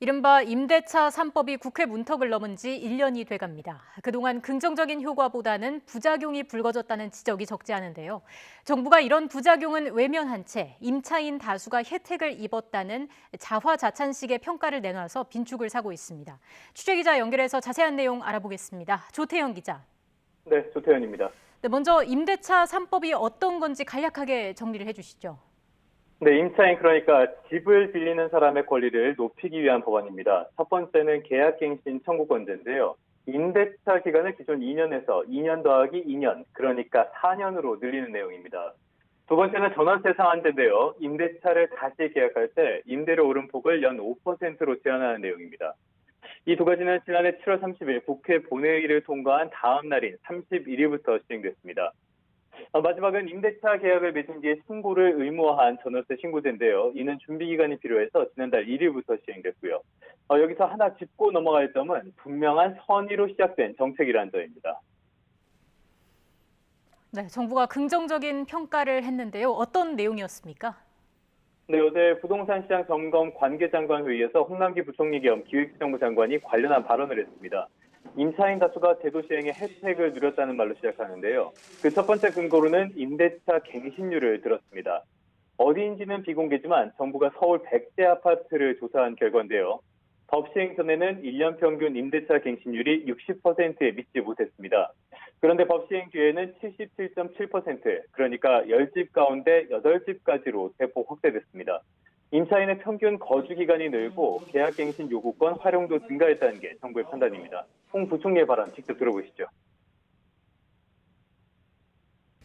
이른바 임대차 3법이 국회 문턱을 넘은 지 1년이 돼갑니다. 그동안 긍정적인 효과보다는 부작용이 불거졌다는 지적이 적지 않은데요. 정부가 이런 부작용은 외면한 채 임차인 다수가 혜택을 입었다는 자화자찬식의 평가를 내놔서 빈축을 사고 있습니다. 취재기자 연결해서 자세한 내용 알아보겠습니다. 조태현 기자. 네, 조태현입니다. 네, 먼저 임대차 3법이 어떤 건지 간략하게 정리를 해주시죠. 네, 임차인 그러니까 집을 빌리는 사람의 권리를 높이기 위한 법안입니다. 첫 번째는 계약갱신 청구권자인데요. 임대차 기간을 기존 2년에서 2년 더하기 2년, 그러니까 4년으로 늘리는 내용입니다. 두 번째는 전월세 상한제인데요. 임대차를 다시 계약할 때 임대료 오름폭을 연 5%로 제한하는 내용입니다. 이 두 가지는 지난해 7월 30일 국회 본회의를 통과한 다음 날인 31일부터 시행됐습니다. 마지막은 임대차 계약을 맺은 뒤에 신고를 의무화한 전월세 신고제인데요. 이는 준비 기간이 필요해서 지난달 1일부터 시행됐고요. 여기서 하나 짚고 넘어갈 점은 분명한 선의로 시작된 정책이라는 점입니다. 네, 정부가 긍정적인 평가를 했는데요. 어떤 내용이었습니까? 네, 어제 부동산 시장 점검 관계장관 회의에서 홍남기 부총리 겸 기획재정부 장관이 관련한 발언을 했습니다. 임차인 다수가 제도 시행의 혜택을 누렸다는 말로 시작하는데요. 그 첫 번째 근거로는 임대차 갱신률을 들었습니다. 어디인지는 비공개지만 정부가 서울 100대 아파트를 조사한 결과인데요. 법 시행 전에는 1년 평균 임대차 갱신율이 60%에 미치지 못했습니다. 그런데 법 시행 뒤에는 77.7%, 그러니까 10집 가운데 8집까지로 대폭 확대됐습니다. 임차인의 평균 거주 기간이 늘고 계약갱신 요구권 활용도 증가했다는 게 정부의 판단입니다. 홍 부총리의 발언 직접 들어보시죠.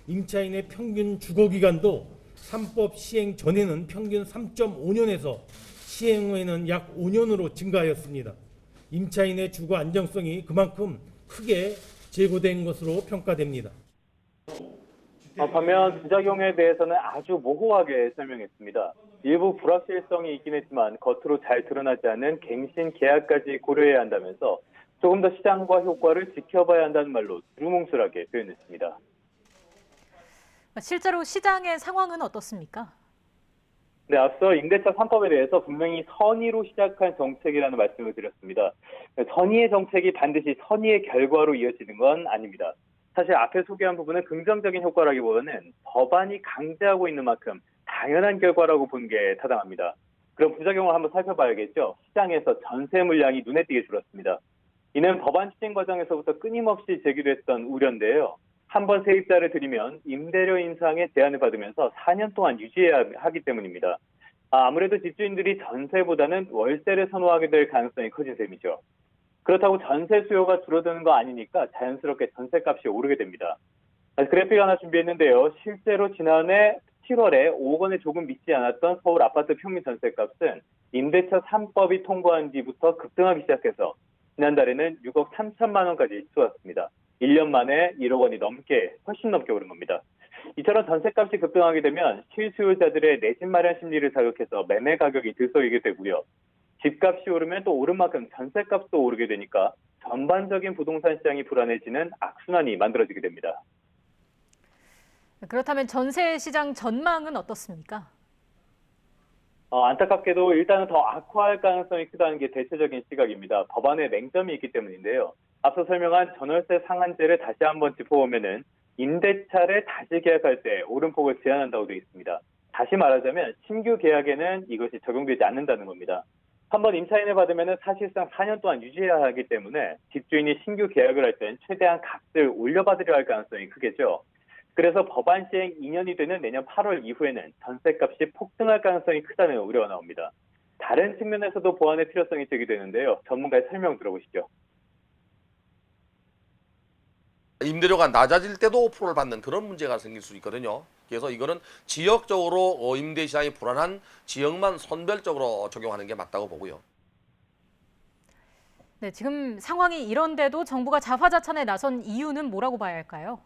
임차인의 평균 주거기간도 3법 시행 전에는 평균 3.5년에서 시행 후에는 약 5년으로 증가하였습니다. 임차인의 주거 안정성이 그만큼 크게 제고된 것으로 평가됩니다. 반면 부작용에 대해서는 아주 모호하게 설명했습니다. 일부 불확실성이 있긴 했지만 겉으로 잘 드러나지 않는 갱신 계약까지 고려해야 한다면서 조금 더 시장과 효과를 지켜봐야 한다는 말로 두루뭉술하게 표현했습니다. 실제로 시장의 상황은 어떻습니까? 네, 앞서 임대차 3법에 대해서 분명히 선의로 시작한 정책이라는 말씀을 드렸습니다. 선의의 정책이 반드시 선의의 결과로 이어지는 건 아닙니다. 사실 앞에 소개한 부분은 긍정적인 효과라기보다는 법안이 강제하고 있는 만큼 당연한 결과라고 보는 게 타당합니다. 그럼 부작용을 한번 살펴봐야겠죠. 시장에서 전세 물량이 눈에 띄게 줄었습니다. 이는 법안 시행 과정에서부터 끊임없이 제기됐던 우려인데요. 한번 세입자를 들이면 임대료 인상에 제한을 받으면서 4년 동안 유지해야 하기 때문입니다. 아무래도 집주인들이 전세보다는 월세를 선호하게 될 가능성이 커진 셈이죠. 그렇다고 전세 수요가 줄어드는 거 아니니까 자연스럽게 전세값이 오르게 됩니다. 그래픽 하나 준비했는데요. 실제로 지난해 7월에 5억 원에 조금 미치지 않았던 서울 아파트 평균 전세값은 임대차 3법이 통과한 뒤부터 급등하기 시작해서 지난달에는 6억 3천만 원까지 치솟았습니다. 1년 만에 1억 원이 훨씬 넘게 오른 겁니다. 이처럼 전세값이 급등하게 되면 실수요자들의 내 집 마련 심리를 자극해서 매매 가격이 들썩이게 되고요. 집값이 오르면 또 오른 만큼 전세값도 오르게 되니까 전반적인 부동산 시장이 불안해지는 악순환이 만들어지게 됩니다. 그렇다면 전세 시장 전망은 어떻습니까? 안타깝게도 일단은 더 악화할 가능성이 크다는 게 대체적인 시각입니다. 법안에 맹점이 있기 때문인데요. 앞서 설명한 전월세 상한제를 다시 한번 짚어보면은 임대차를 다시 계약할 때 오름폭을 제한한다고 되어 있습니다. 다시 말하자면 신규 계약에는 이것이 적용되지 않는다는 겁니다. 한번 임차인을 받으면 사실상 4년 동안 유지해야 하기 때문에 집주인이 신규 계약을 할 땐 최대한 값을 올려받으려 할 가능성이 크겠죠. 그래서 법안 시행 2년이 되는 내년 8월 이후에는 전세값이 폭등할 가능성이 크다는 우려가 나옵니다. 다른 측면에서도 보완의 필요성이 제기되는데요. 전문가의 설명 들어보시죠. 임대료가 낮아질 때도 5%를 받는 그런 문제가 생길 수 있거든요. 그래서 이거는 지역적으로 임대 시장이 불안한 지역만 선별적으로 적용하는 게 맞다고 보고요. 네, 지금 상황이 이런데도 정부가 자화자찬에 나선 이유는 뭐라고 봐야 할까요?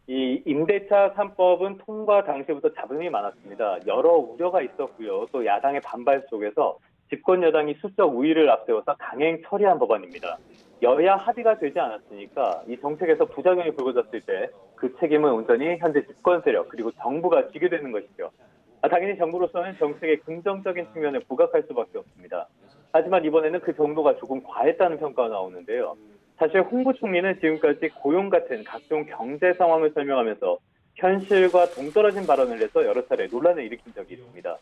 이 임대차 3법은 통과 당시부터 잡음이 많았습니다. 여러 우려가 있었고요. 또 야당의 반발 속에서 집권 여당이 수적 우위를 앞세워서 강행 처리한 법안입니다. 여야 합의가 되지 않았으니까 이 정책에서 부작용이 불거졌을 때 그 책임은 온전히 현재 집권 세력 그리고 정부가 지게 되는 것이죠. 당연히 정부로서는 정책의 긍정적인 측면을 부각할 수밖에 없습니다. 하지만 이번에는 그 정도가 조금 과했다는 평가가 나오는데요. 사실 홍 부총리는 지금까지 고용 같은 각종 경제 상황을 설명하면서 현실과 동떨어진 발언을 해서 여러 차례 논란을 일으킨 적이 있습니다.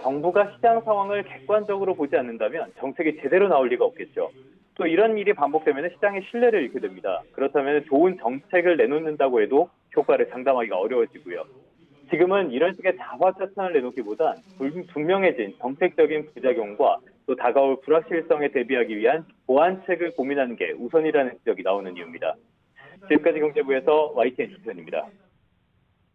정부가 시장 상황을 객관적으로 보지 않는다면 정책이 제대로 나올 리가 없겠죠. 또 이런 일이 반복되면 시장의 신뢰를 잃게 됩니다. 그렇다면 좋은 정책을 내놓는다고 해도 효과를 장담하기가 어려워지고요. 지금은 이런 식의 자화자찬을 내놓기보단 분명해진 정책적인 부작용과 또 다가올 불확실성에 대비하기 위한 보완책을 고민하는 게 우선이라는 지적이 나오는 이유입니다. 지금까지 경제부에서 YTN 주편입니다.